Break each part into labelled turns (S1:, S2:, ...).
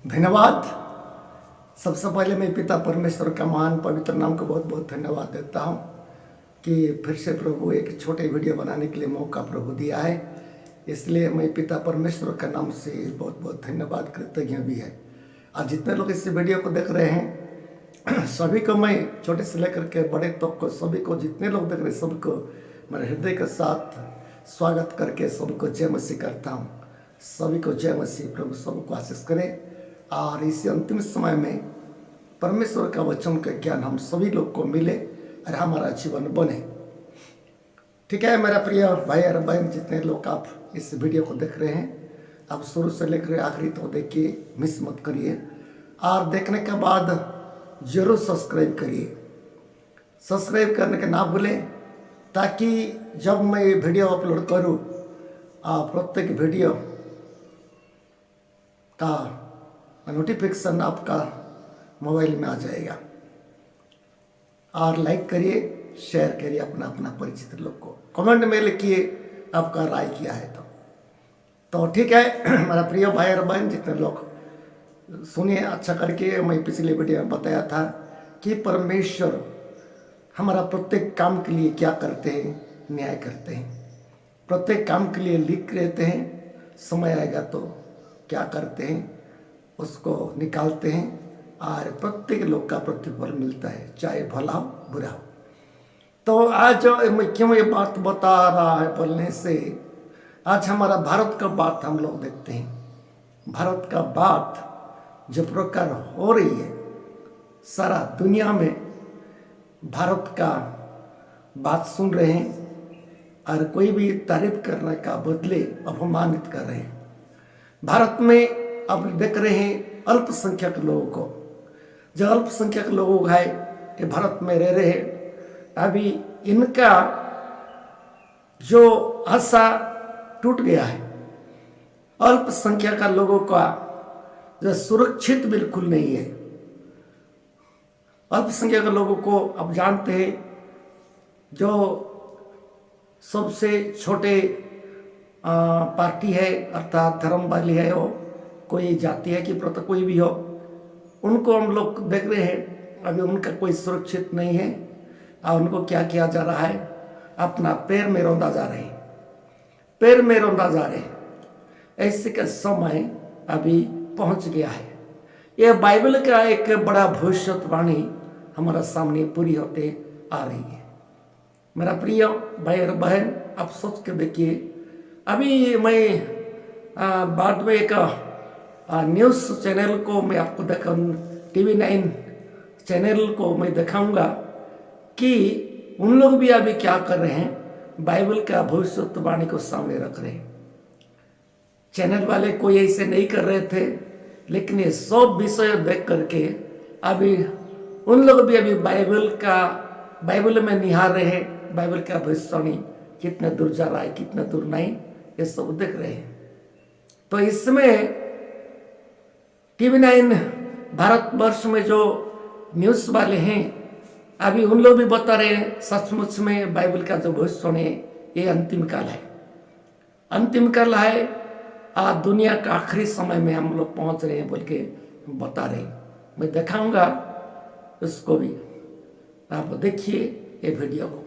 S1: धन्यवाद। सबसे पहले मैं पिता परमेश्वर का महान पवित्र नाम को बहुत बहुत धन्यवाद देता हूँ कि फिर से प्रभु एक छोटे वीडियो बनाने के लिए मौका प्रभु दिया है। इसलिए मैं पिता परमेश्वर का नाम से बहुत बहुत धन्यवाद कृतज्ञ भी है। आज जितने लोग इस वीडियो को देख रहे हैं सभी को मैं छोटे से लेकर के बड़े तक को सभी को जितने लोग देख रहे हैं सबको मेरे हृदय के साथ स्वागत करके सबको जय मसीह करता हूँ। सभी को जय मसीह। प्रभु सबको आशीष करे और इस अंतिम समय में परमेश्वर का वचन का ज्ञान हम सभी लोग को मिले और हमारा जीवन बने। ठीक है मेरा प्रिय भाई और बहन, जितने लोग आप इस वीडियो को देख रहे हैं आप शुरू से लेकर आखिरी तो देखिए, मिस मत करिए और देखने के बाद जरूर सब्सक्राइब करिए। सब्सक्राइब करने का ना भूलें ताकि जब मैं वीडियो अपलोड करूँ प्रत्येक वीडियो का नोटिफिकेशन आपका मोबाइल में आ जाएगा। और लाइक करिए, शेयर करिए अपना अपना परिचित लोग को, कमेंट में लिखिए आपका राय किया है तो ठीक है मेरा प्रिय भाई और बहन, जितने लोग सुनिए अच्छा करके। मैं पिछले वीडियो में बताया था कि परमेश्वर हमारा प्रत्येक काम के लिए क्या करते हैं, न्याय करते हैं। प्रत्येक काम के लिए लिख रहते हैं, समय आएगा तो क्या करते हैं उसको निकालते हैं और प्रत्येक लोग का प्रतिफल मिलता है, चाहे भला हो बुरा हो। तो आज मैं क्यों ये बात बता रहा है बोलने से, आज हमारा भारत का बात हम लोग देखते हैं। भारत का बात जो प्रकार हो रही है, सारा दुनिया में भारत का बात सुन रहे हैं और कोई भी तारीफ करने का बदले अपमानित कर रहे हैं। भारत में अब देख रहे हैं अल्पसंख्यक लोगों को, जो अल्पसंख्यक लोग हैं ये भारत में रह रहे हैं, अभी इनका जो आशा टूट गया है। अल्पसंख्यक लोगों का जो सुरक्षित बिल्कुल नहीं है। अल्पसंख्यक लोगों को अब जानते हैं, जो सबसे छोटे पार्टी है अर्थात धर्म वाली है, वो कोई जाति है कि प्रथा कोई भी हो, उनको हम लोग देख रहे हैं अभी उनका कोई सुरक्षित नहीं है और उनको क्या किया जा रहा है, अपना पैर में रौंदा जा रहे हैं, पैर में रौंदा जा रहे हैं। ऐसे का समय अभी पहुंच गया है। यह बाइबल का एक बड़ा भविष्यवाणी हमारा सामने पूरी होते आ रही है। मेरा प्रिय भाई और बहन, आप सोच के देखिए, अभी मैं बाद में एक न्यूज़ चैनल को मैं आपको दिखा, TV9 चैनल को मैं दिखाऊंगा कि उन लोग भी अभी क्या कर रहे हैं, बाइबल का भविष्यवाणी को सामने रख रहे हैं। चैनल वाले कोई ऐसे नहीं कर रहे थे, लेकिन ये सब विषय देख करके अभी उन लोग भी अभी बाइबल में निहार रहे हैं। बाइबल का भविष्यवाणी कितना दूर जा रहा है, कितना दूर नहीं, ये सब देख रहे हैं। तो इसमें TV9 भारतवर्ष में जो न्यूज़ वाले हैं अभी उन लोग भी बता रहे हैं सचमुच में बाइबल का जो भविष्यवाणी है ये अंतिम काल है, अंतिम काल है। आज दुनिया का आखिरी समय में हम लोग पहुंच रहे हैं बोल के बता रहे हैं। मैं दिखाऊंगा उसको भी, आप देखिए ये वीडियो को।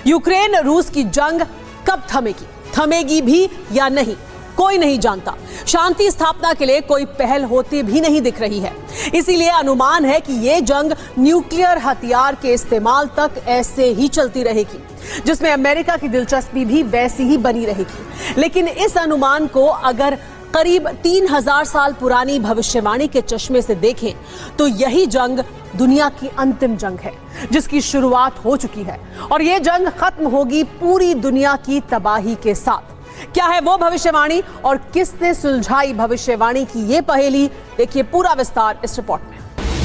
S2: यूक्रेन रूस की जंग कब थमेगी, थमेगी भी या नहीं, कोई नहीं जानता। शांति स्थापना के लिए कोई पहल होती भी नहीं दिख रही है। इसीलिए अनुमान है कि ये जंग न्यूक्लियर हथियार के इस्तेमाल तक ऐसे ही चलती रहेगी, जिसमें अमेरिका की दिलचस्पी भी वैसी ही बनी रहेगी। लेकिन इस अनुमान को अगर करीब 3000 साल पुरानी भविष्यवाणी के चश्मे से देखें तो यही जंग दुनिया की अंतिम जंग है, जिसकी शुरुआत हो चुकी है और यह जंग खत्म होगी पूरी दुनिया की तबाही के साथ। क्या है वो भविष्यवाणी और किसने सुलझाई भविष्यवाणी की ये पहेली, देखिए पूरा विस्तार इस रिपोर्ट में।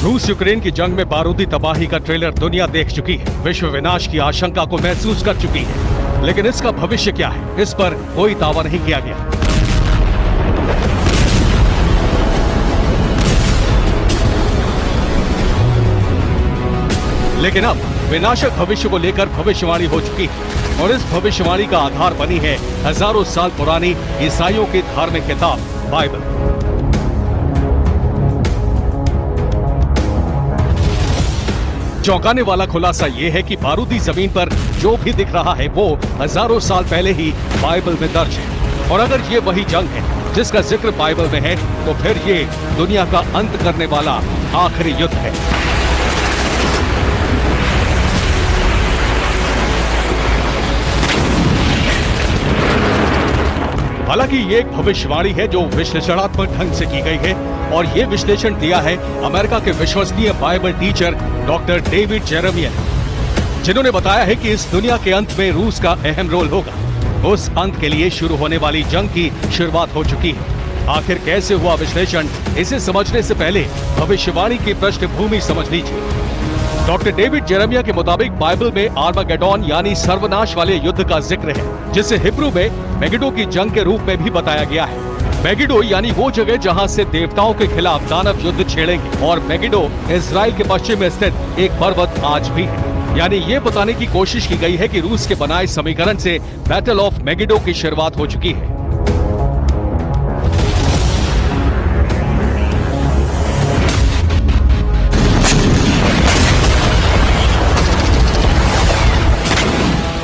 S3: रूस यूक्रेन की जंग में बारूदी तबाही का ट्रेलर दुनिया देख चुकी है, विश्व विनाश की आशंका को महसूस कर चुकी है, लेकिन इसका भविष्य क्या है, इस पर कोई दावा नहीं किया गया। लेकिन अब विनाशक भविष्य को लेकर भविष्यवाणी हो चुकी है और इस भविष्यवाणी का आधार बनी है हजारों साल पुरानी ईसाइयों की धार्मिक किताब बाइबल। चौंकाने वाला खुलासा यह है कि बारूदी जमीन पर जो भी दिख रहा है वो हजारों साल पहले ही बाइबल में दर्ज है। और अगर ये वही जंग है जिसका जिक्र बाइबल में है तो फिर ये दुनिया का अंत करने वाला आखिरी युद्ध है। हालांकि ये एक भविष्यवाणी है जो विश्लेषणात्मक ढंग से की गई है और ये विश्लेषण दिया है अमेरिका के विश्वसनीय Bible teacher doctor David Jeremiah ने, जिन्होंने बताया है कि इस दुनिया के अंत में रूस का अहम रोल होगा। उस अंत के लिए शुरू होने वाली जंग की शुरुआत हो चुकी है। आखिर कैसे हुआ विश्लेषण, इसे समझने से पहले भविष्यवाणी की पृष्ठभूमि समझ लीजिए। डॉक्टर डेविड जेरेमिया के मुताबिक बाइबल में आर्मागेडोन यानी सर्वनाश वाले युद्ध का जिक्र है, जिसे हिब्रू में मेगिडो की जंग के रूप में भी बताया गया है। मेगिडो यानी वो जगह जहां से देवताओं के खिलाफ दानव युद्ध छेड़ेंगे और मेगिडो इजराइल के पश्चिम में स्थित एक पर्वत आज भी है। यानी ये बताने की कोशिश की गई है कि रूस के बनाए समीकरण से बैटल ऑफ मेगिडो की शुरुआत हो चुकी है।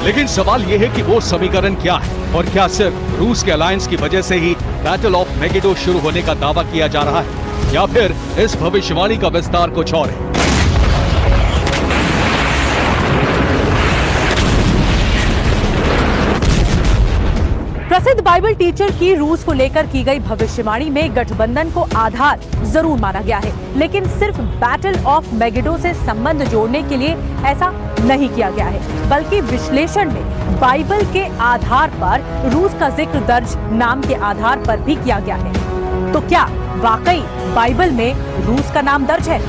S3: लेकिन सवाल यह है कि वो समीकरण क्या है और क्या सिर्फ रूस के अलायंस की वजह से ही बैटल ऑफ मेगिडो शुरू होने का दावा किया जा रहा है या फिर इस भविष्यवाणी का विस्तार कुछ और है।
S2: प्रसिद्ध बाइबल टीचर की रूस को लेकर की गई भविष्यवाणी में गठबंधन को आधार जरूर माना गया है, लेकिन सिर्फ बैटल ऑफ मेगिडो से संबंध जोड़ने के लिए ऐसा नहीं किया गया है, बल्कि विश्लेषण में बाइबल के आधार पर रूस का जिक्र दर्ज नाम के आधार पर भी किया गया है। तो क्या वाकई बाइबल में रूस का नाम दर्ज है?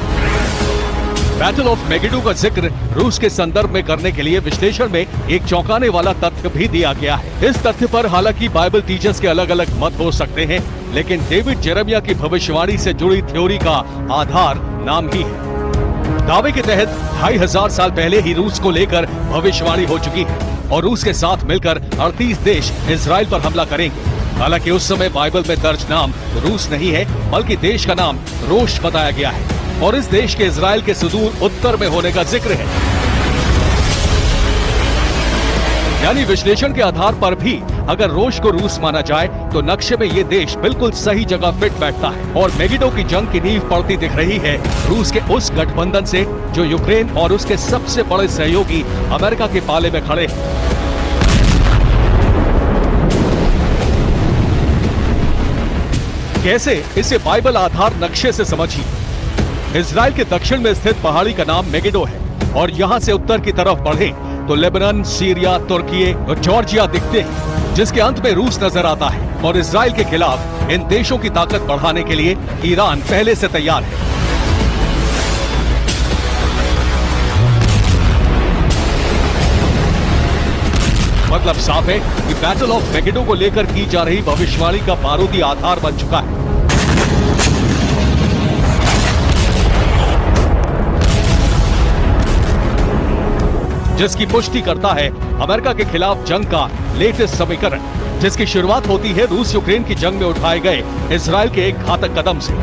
S3: बैटल ऑफ मेगिडो का जिक्र रूस के संदर्भ में करने के लिए विश्लेषण में एक चौंकाने वाला तथ्य भी दिया गया है। इस तथ्य पर हालांकि बाइबल टीचर्स के अलग अलग मत हो सकते हैं, लेकिन डेविड जेरेमिया की भविष्यवाणी से जुड़ी थ्योरी का आधार नाम ही है। दावे के तहत 2500 साल पहले ही रूस को लेकर भविष्यवाणी हो चुकी है और रूस के साथ मिलकर 38 देश इजराइल पर हमला करेंगे। हालांकि उस समय बाइबल में दर्ज नाम रूस नहीं है, बल्कि देश का नाम रोश बताया गया है और इस देश के इजराइल के सुदूर उत्तर में होने का जिक्र है। यानी विश्लेषण के आधार पर भी अगर रोश को रूस माना जाए तो नक्शे में ये देश बिल्कुल सही जगह फिट बैठता है और मेगिडो की जंग की नींव पड़ती दिख रही है रूस के उस गठबंधन से जो यूक्रेन और उसके सबसे बड़े सहयोगी अमेरिका के पाले में खड़े हैं। कैसे, इसे बाइबल आधार नक्शे से समझिए। इजराइल के दक्षिण में स्थित पहाड़ी का नाम मेगिडो है और यहाँ से उत्तर की तरफ बढ़े तो लेबनान, सीरिया, तुर्की और जॉर्जिया दिखते हैं, जिसके अंत में रूस नजर आता है और इजराइल के खिलाफ इन देशों की ताकत बढ़ाने के लिए ईरान पहले से तैयार है। मतलब साफ है कि बैटल ऑफ मेगिडो को लेकर की जा रही भविष्यवाणी का बारूदी आधार बन चुका है। जिसकी पुष्टि करता है अमेरिका के खिलाफ जंग का लेटेस्ट समीकरण, जिसकी शुरुआत होती है रूस यूक्रेन की जंग में उठाए गए इजराइल के एक घातक कदम से।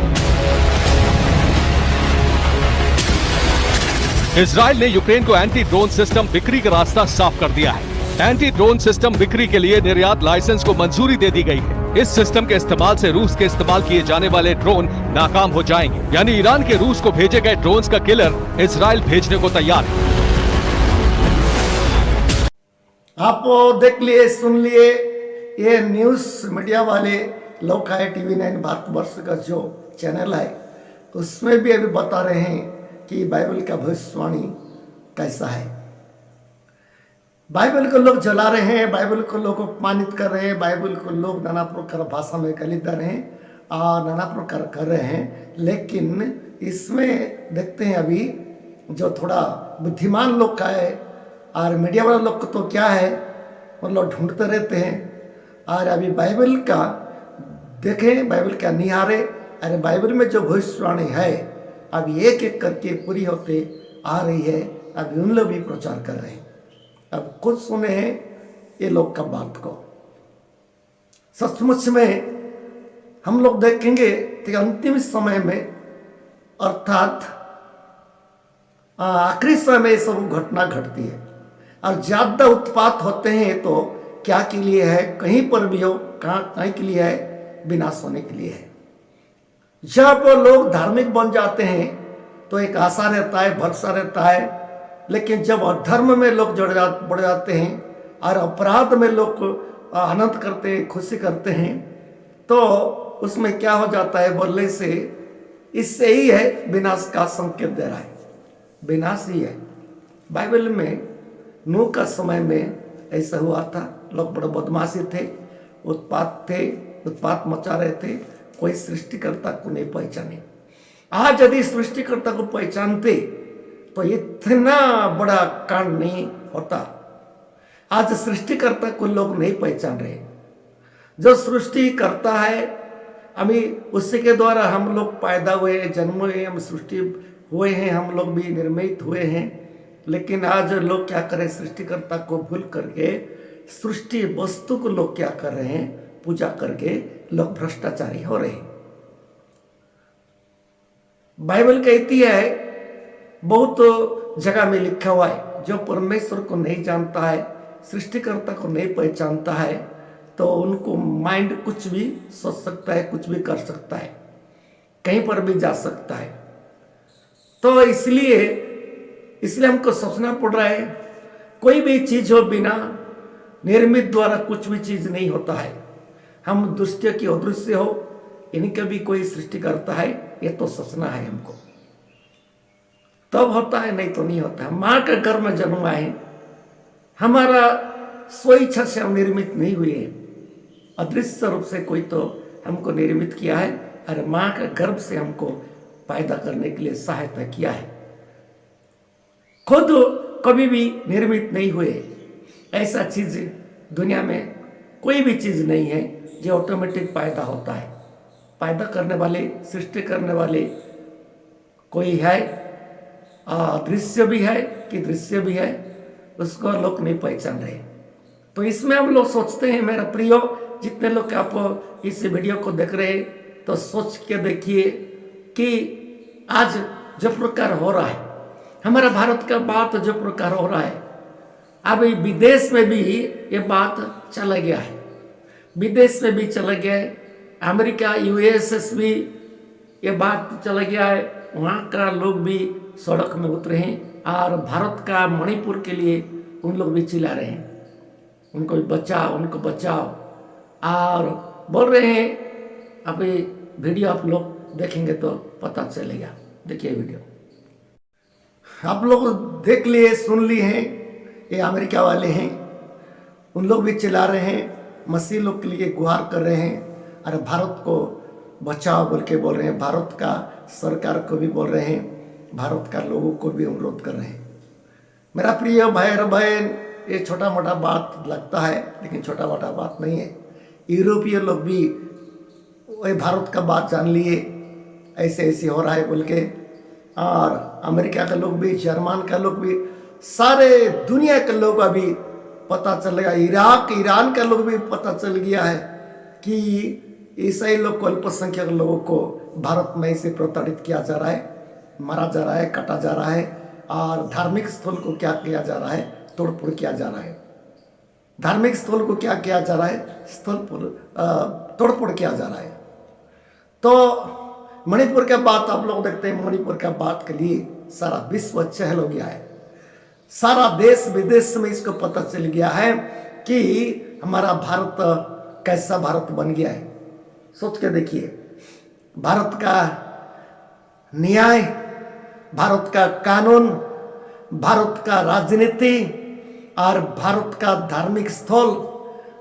S3: इजराइल ने यूक्रेन को एंटी ड्रोन सिस्टम बिक्री का रास्ता साफ कर दिया है। एंटी ड्रोन सिस्टम बिक्री के लिए निर्यात लाइसेंस को मंजूरी दे दी गई है। इस सिस्टम के इस्तेमाल से रूस के इस्तेमाल किए जाने वाले ड्रोन नाकाम हो जाएंगे। यानी ईरान के रूस को भेजे गए ड्रोन्स का किलर इजराइल भेजने को तैयार है।
S1: आप देख लिए, सुन लिए, ये न्यूज़ मीडिया वाले लोग है TV9 भारतवर्ष का जो चैनल है उसमें भी अभी बता रहे हैं कि बाइबल का भविष्यवाणी कैसा है। बाइबल को लोग जला रहे हैं, बाइबल को लोग अपमानित कर रहे हैं, बाइबल को लोग नाना प्रकार भाषा में गाली दे रहे हैं और नाना प्रकार कर रहे हैं। लेकिन इसमें देखते हैं अभी जो थोड़ा बुद्धिमान लोग का है और मीडिया वाले लोग को तो क्या है मतलब ढूंढते रहते हैं और अभी बाइबल का देखें, बाइबल का निहारे। अरे बाइबल में जो भविष्यवाणी है अभी एक एक करके पूरी होते आ रही है अभी उन लोग भी प्रचार कर रहे हैं। अब खुद सुने हैं ये लोग का बात को। सचमुच में हम लोग देखेंगे कि अंतिम समय में अर्थात आखिरी समय में ये सब घटना घटती है और ज्यादा उत्पात होते हैं तो क्या के लिए है, कहीं पर भी हो, कहीं के लिए है, विनाश होने के लिए है। जब लोग धार्मिक बन जाते हैं तो एक आशा रहता है, भरोसा रहता है, लेकिन जब अधर्म में लोग बढ़ जाते हैं और अपराध में लोग आनंद करते हैं, खुशी करते हैं, तो उसमें क्या हो जाता है बोलने से इससे ही है विनाश का संकेत दे रहा है। विनाश ही है। बाइबल में नूह का समय में ऐसा हुआ था। लोग बड़े बदमाशी थे, उत्पात मचा रहे थे, कोई सृष्टिकर्ता को नहीं पहचाने। आज यदि सृष्टिकर्ता को पहचानते तो इतना बड़ा कांड नहीं होता। आज सृष्टिकर्ता को लोग नहीं पहचान रहे। जो सृष्टि करता है, अभी उसी के द्वारा हम लोग पैदा हुए, जन्म हुए, हम सृष्टि हुए हैं, हम लोग भी निर्मित हुए हैं। लेकिन आज लोग क्या करें, सृष्टिकर्ता को भूल करके सृष्टि वस्तु को लोग क्या कर रहे हैं, पूजा करके लोग भ्रष्टाचारी हो रहे हैं। बाइबल कहती है, बहुत जगह में लिखा हुआ है, जो परमेश्वर को नहीं जानता है, सृष्टिकर्ता को नहीं पहचानता है, तो उनको माइंड कुछ भी सोच सकता है, कुछ भी कर सकता है, कहीं पर भी जा सकता है। तो इसलिए हमको सोचना पड़ रहा है, कोई भी चीज हो बिना निर्मित द्वारा कुछ भी चीज नहीं होता है। हम दृश्य की अदृश्य हो, इनका भी कोई सृष्टि करता है, ये तो सोचना है हमको, तब होता है, नहीं तो नहीं होता है। माँ के गर्भ में जन्म आए, हमारा स्वेच्छा से हम निर्मित नहीं हुए हैं, अदृश्य रूप से कोई तो हमको निर्मित किया है और माँ के गर्भ से हमको पैदा करने के लिए सहायता किया है। खुद कभी भी निर्मित नहीं हुए। ऐसा चीज दुनिया में कोई भी चीज नहीं है जो ऑटोमेटिक पैदा होता है। पैदा करने वाले, सृष्टि करने वाले कोई है, दृश्य भी है कि दृश्य भी है, उसको लोग नहीं पहचान रहे। तो इसमें हम लोग सोचते हैं, मेरा प्रियो, जितने लोग आप इस वीडियो को देख रहे हैं, तो सोच के देखिए कि आज जो प्रकार हो रहा है, हमारा भारत का बात जो प्रकार हो रहा है, अभी विदेश में भी ये बात चला गया है, विदेश में भी चला गया है, अमेरिका, यूएसएस भी ये बात चला गया है, वहाँ का लोग भी सड़क में उतरे हैं और भारत का मणिपुर के लिए उन लोग भी चिल्ला रहे हैं, उनको बचाओ, उनको बचाओ, और बोल रहे हैं। अभी वीडियो आप लोग देखेंगे तो पता चलेगा। देखिए वीडियो, आप लोग देख लिए, सुन लिए हैं, ये अमेरिका वाले हैं, उन लोग भी चिल्ला रहे हैं, मसीह लोग के लिए गुहार कर रहे हैं, अरे भारत को बचाओ बोल के बोल रहे हैं, भारत का सरकार को भी बोल रहे हैं, भारत का लोगों को भी अनुरोध कर रहे हैं। मेरा प्रिय भाई और बहन, ये छोटा मोटा बात लगता है, लेकिन छोटा मोटा बात नहीं है। यूरोपीय लोग भी वही भारत का बात जान लिए, ऐसे ऐसे हो रहा है बोल के, और अमेरिका के लोग भी, जर्मन का लोग भी, सारे दुनिया के लोग अभी पता चल गया, इराक, ईरान का लोग भी पता चल गया है कि ईसाई लोग को, अल्पसंख्यक लोगों को भारत में से प्रताड़ित किया जा रहा है, मारा जा रहा है, काटा जा रहा है, और धार्मिक स्थल को क्या किया जा रहा है, तोड़फोड़ किया जा रहा है। धार्मिक स्थल को क्या किया जा रहा है, तोड़फोड़ किया जा रहा है। तो मणिपुर का बात आप लोग देखते हैं, मणिपुर का बात के लिए सारा विश्व चहल हो गया है, सारा देश विदेश में इसको पता चल गया है कि हमारा भारत कैसा भारत बन गया है। सोच के देखिए, भारत का न्याय, भारत का कानून, भारत का राजनीति, और भारत का धार्मिक स्थल,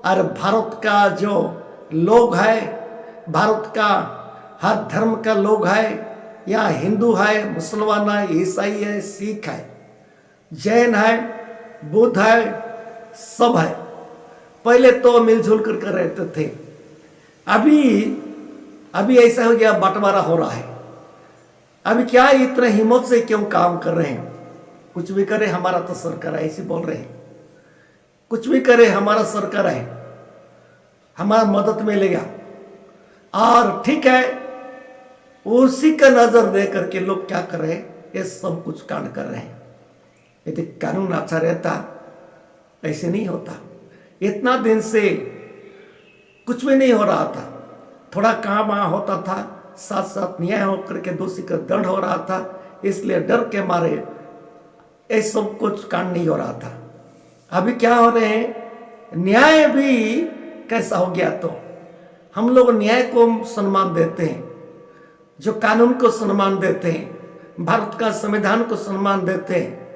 S1: और भारत का जो लोग है, भारत का हर धर्म का लोग है, या हिंदू है, मुसलमान है, ईसाई है, सिख है, जैन है, बुद्ध है, सब है। पहले तो मिलजुल कर रहते थे, अभी ऐसा हो गया, बंटवारा हो रहा है। अभी क्या इतना हिम्मत से क्यों काम कर रहे हैं, कुछ भी करे हमारा तो सरकार है, ऐसे बोल रहे हैं। कुछ भी करे हमारा सरकार है, हमारा मदद मिलेगा। और ठीक है, उसी का नजर दे करके लोग क्या कर रहे हैं, ये सब कुछ कांड कर रहे हैं। यदि कानून अच्छा रहता ऐसे नहीं होता। इतना दिन से कुछ भी नहीं हो रहा था, थोड़ा काम वहां होता था, साथ साथ न्याय होकर के दोषी का दंड हो रहा था, इसलिए डर के मारे ये सब कुछ कांड नहीं हो रहा था। अभी क्या हो रहे हैं, न्याय भी कैसा हो गया। तो हम लोग न्याय को सम्मान देते हैं, जो कानून को सम्मान देते हैं, भारत का संविधान को सम्मान देते हैं।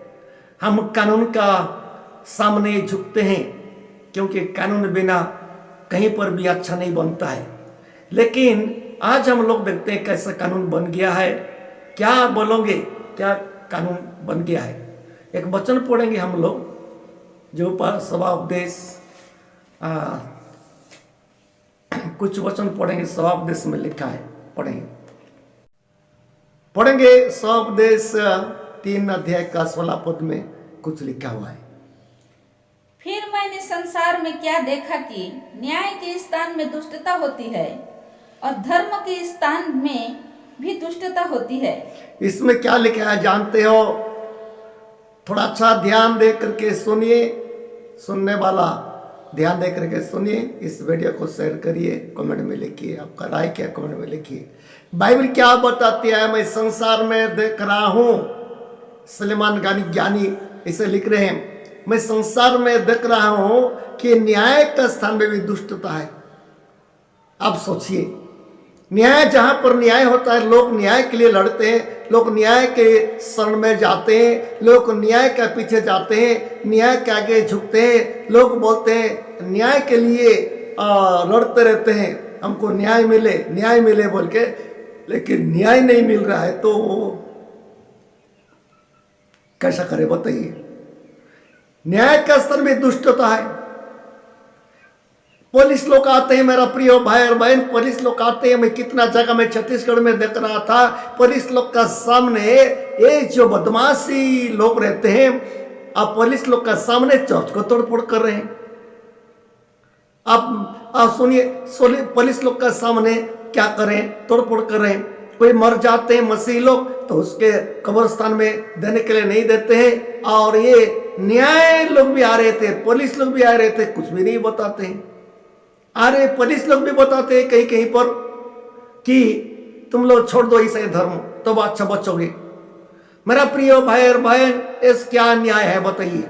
S1: हम कानून का सामने झुकते हैं, क्योंकि कानून बिना कहीं पर भी अच्छा नहीं बनता है। लेकिन आज हम लोग देखते हैं कैसा कानून बन गया है। क्या बोलोगे, क्या कानून बन गया है। एक वचन पढ़ेंगे हम लोग, जो ऊपर सभा उपदेश कुछ वचन पढ़ेंगे, सभा उपदेश में लिखा है, पढ़ेंगे सभा उपदेश 3 अध्याय का 16 पद में कुछ लिखा हुआ है।
S4: फिर मैंने संसार में क्या देखा कि न्याय के स्थान में दुष्टता होती है और धर्म के स्थान में भी दुष्टता होती है। इसमें
S1: क्या लिखा है जानते हो? थोड़ा अच्छा ध्यान दे करके सुनिए, सुनने वाला ध्यान दे करके सुनिए। इस वीडियो को शेयर करिए, कमेंट में लिखिए आपका राय क्या, कमेंट में लिखिए। बाइबल क्या बताती है? मैं संसार में देख रहा हूं, सलेमान गानी ज्ञानी इसे लिख रहे हैं, मैं संसार में देख रहा हूं कि न्याय का स्थान में भी दुष्टता है। अब सोचिए, न्याय जहां पर न्याय होता है, लोग न्याय के लिए लड़ते हैं, लोग न्याय के शरण में जाते हैं, लोग न्याय के पीछे जाते हैं, न्याय के आगे झुकते हैं। लोग बोलते हैं न्याय के लिए लड़ते रहते हैं, हमको न्याय मिले बोल के, लेकिन न्याय नहीं मिल रहा है तो कैसा करे बताइए। न्याय का स्तर में दुष्टता है। पुलिस लोग आते हैं, मेरा प्रिय भाई और बहन, पुलिस लोग आते हैं। मैं कितना जगह में छत्तीसगढ़ में देख रहा था, पुलिस लोग का सामने ये जो बदमाशी लोग रहते हैं, अब पुलिस लोग का सामने चर्च को तोड़फोड़ कर रहे हैं। आप सुनिए, पुलिस लोग का सामने क्या करें, तोड़फोड़ कर रहे हैं। कोई मर जाते हैं मसीह लोग तो उसके कब्रिस्तान में देने के लिए नहीं देते हैं। और ये न्याय लोग भी आ रहे थे, पुलिस लोग भी आ रहे थे, कुछ भी नहीं बताते हैं। अरे पुलिस लोग भी बताते हैं कहीं कहीं पर कि तुम लोग छोड़ दो ईसाई धर्म तो अच्छा बचोगे। मेरा प्रिय भाई और बहन, इस क्या न्याय है बताइए,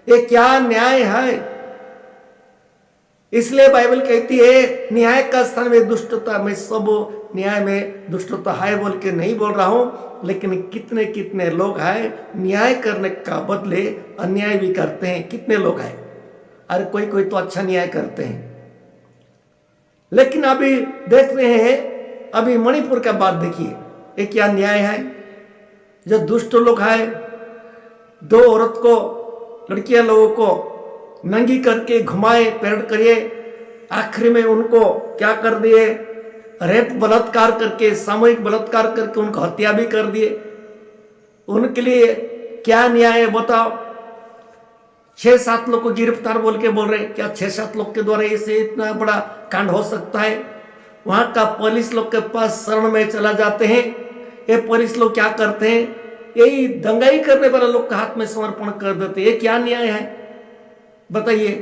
S1: ये क्या न्याय है? इसलिए बाइबल कहती है न्याय का स्थान में दुष्टता। मैं सब न्याय में दुष्टता है बोल के नहीं बोल रहा हूं, लेकिन कितने कितने लोग हैं न्याय करने का बदले अन्याय भी करते हैं। कितने लोग हैं, अरे कोई कोई तो अच्छा न्याय करते हैं। लेकिन अभी देख रहे हैं, अभी मणिपुर का बात देखिए, ये क्या न्याय है? जो दुष्ट लोग हैं, 2 औरत को, लड़कियां लोगों को नंगी करके घुमाए, पेरेड करिए, आखिरी में उनको क्या कर दिए, रेप बलात्कार करके, सामूहिक बलात्कार करके उनको हत्या भी कर दिए। उनके लिए क्या न्याय है बताओ? 6-7 लोग को गिरफ्तार बोल के बोल रहे हैं, क्या 6-7 लोग के द्वारा इसे इतना बड़ा कांड हो सकता है? वहां का पुलिस लोग के पास शरण में चला जाते हैं। ये पुलिस लोग क्या करते हैं, यही दंगाई करने वाले लोग के हाथ में समर्पण कर देते हैं। ये क्या न्याय है बताइए?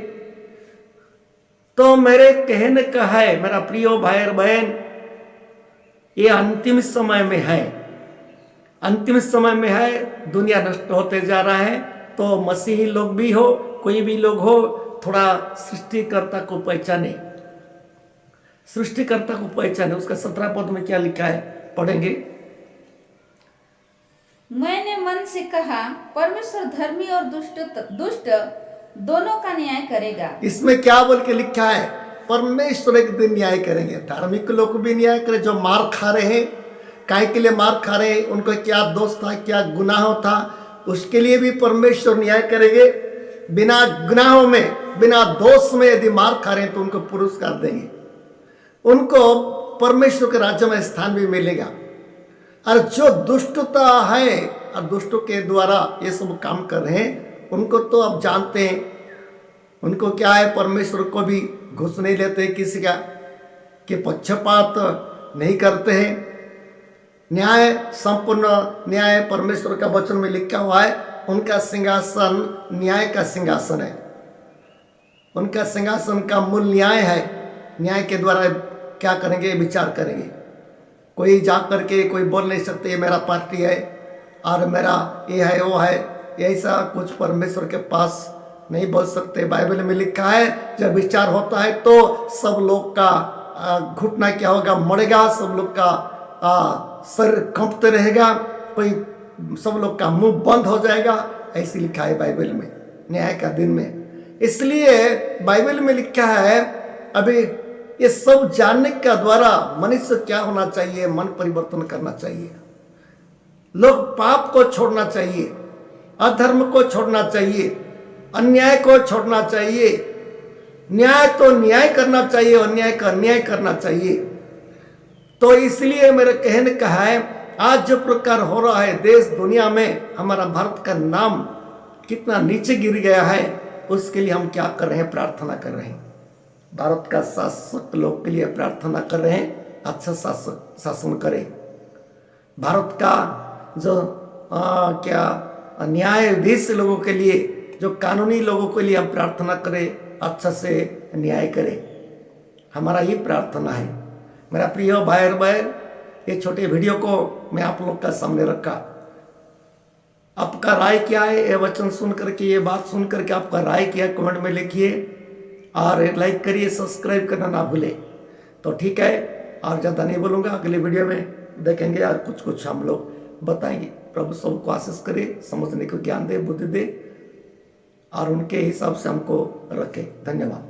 S1: तो मेरे कहने का है, मेरा प्रिय भाई और बहन, ये अंतिम समय में है, अंतिम समय में है। दुनिया नष्ट होते जा रहा है, तो मसीही लोग भी हो, कोई भी लोग हो, थोड़ा सृष्टिकर्ता को पहचाने, सृष्टिकर्ता को पहचाने। उसका 17 पद में क्या लिखा है, पढ़ेंगे।
S4: मैंने मन से कहा, परमेश्वर धर्मी और दुष्ट दोनों का न्याय करेगा।
S1: इसमें क्या बोल के लिखा है? परमेश्वर एक दिन न्याय करेंगे। धार्मिक लोग भी न्याय करें, जो मार खा रहे हैं, काय के लिए मार खा रहे हैं, उनको क्या दोष था, क्या गुनाह था, उसके लिए भी परमेश्वर न्याय करेंगे। बिना गुनाहों में, बिना दोष में यदि मार खा रहे हैं तो उनको पुरस्कार देंगे, उनको परमेश्वर के राज्य में स्थान भी मिलेगा। और जो दुष्टता है, और दुष्टों के द्वारा ये सब काम कर रहे हैं, उनको तो अब जानते हैं। उनको क्या है, परमेश्वर को भी घुस नहीं लेते किसी का, कि पक्षपात नहीं करते हैं। न्याय, संपूर्ण न्याय परमेश्वर का वचन में लिखा हुआ है। उनका सिंहासन न्याय का सिंहासन है। उनका सिंहासन का मूल न्याय है। न्याय के द्वारा क्या करेंगे, विचार करेंगे। कोई जा करके कोई बोल नहीं सकते ये मेरा पार्टी है और मेरा ये है वो है, ऐसा कुछ परमेश्वर के पास नहीं बोल सकते। बाइबल में लिखा है जब विचार होता है तो सब लोग का घुटना क्या होगा, मरेगा। सब लोग का शरीर कंपते रहेगा, कोई सब लोग का मुंह बंद हो जाएगा। ऐसे लिखा है बाइबल में, न्याय का दिन में। इसलिए बाइबल में लिखा है अभी ये सब जानने का द्वारा मनुष्य क्या होना चाहिए, मन परिवर्तन करना चाहिए। लोग पाप को छोड़ना चाहिए, अधर्म को छोड़ना चाहिए, अन्याय को छोड़ना चाहिए। न्याय तो न्याय करना चाहिए, अन्याय का अन्याय करना चाहिए। तो इसलिए मेरे कहने का है, आज जो प्रकार हो रहा है देश दुनिया में, हमारा भारत का नाम कितना नीचे गिर गया है, उसके लिए हम क्या कर रहे हैं, प्रार्थना कर रहे हैं। भारत का शासक लोग के लिए प्रार्थना कर रहे हैं, अच्छा शासन करें। भारत का जो क्या न्यायाधीश लोगों के लिए, जो कानूनी लोगों के लिए हम प्रार्थना करें, अच्छा से न्याय करें। हमारा ये प्रार्थना है। मेरा प्रिय भाई और बहन, ये छोटे वीडियो को मैं आप लोग का सामने रखा। आपका राय क्या है, ये वचन सुन करके, ये बात सुन करके आपका राय क्या है, कमेंट में लिखिए और लाइक करिए, सब्सक्राइब करना ना भूले। तो ठीक है, और ज़्यादा नहीं बोलूँगा, अगले वीडियो में देखेंगे और कुछ कुछ हम लोग बताएंगे। प्रभु सबको आशीष करे, समझने को ज्ञान दे, बुद्धि दे और उनके हिसाब से हमको रखे। धन्यवाद।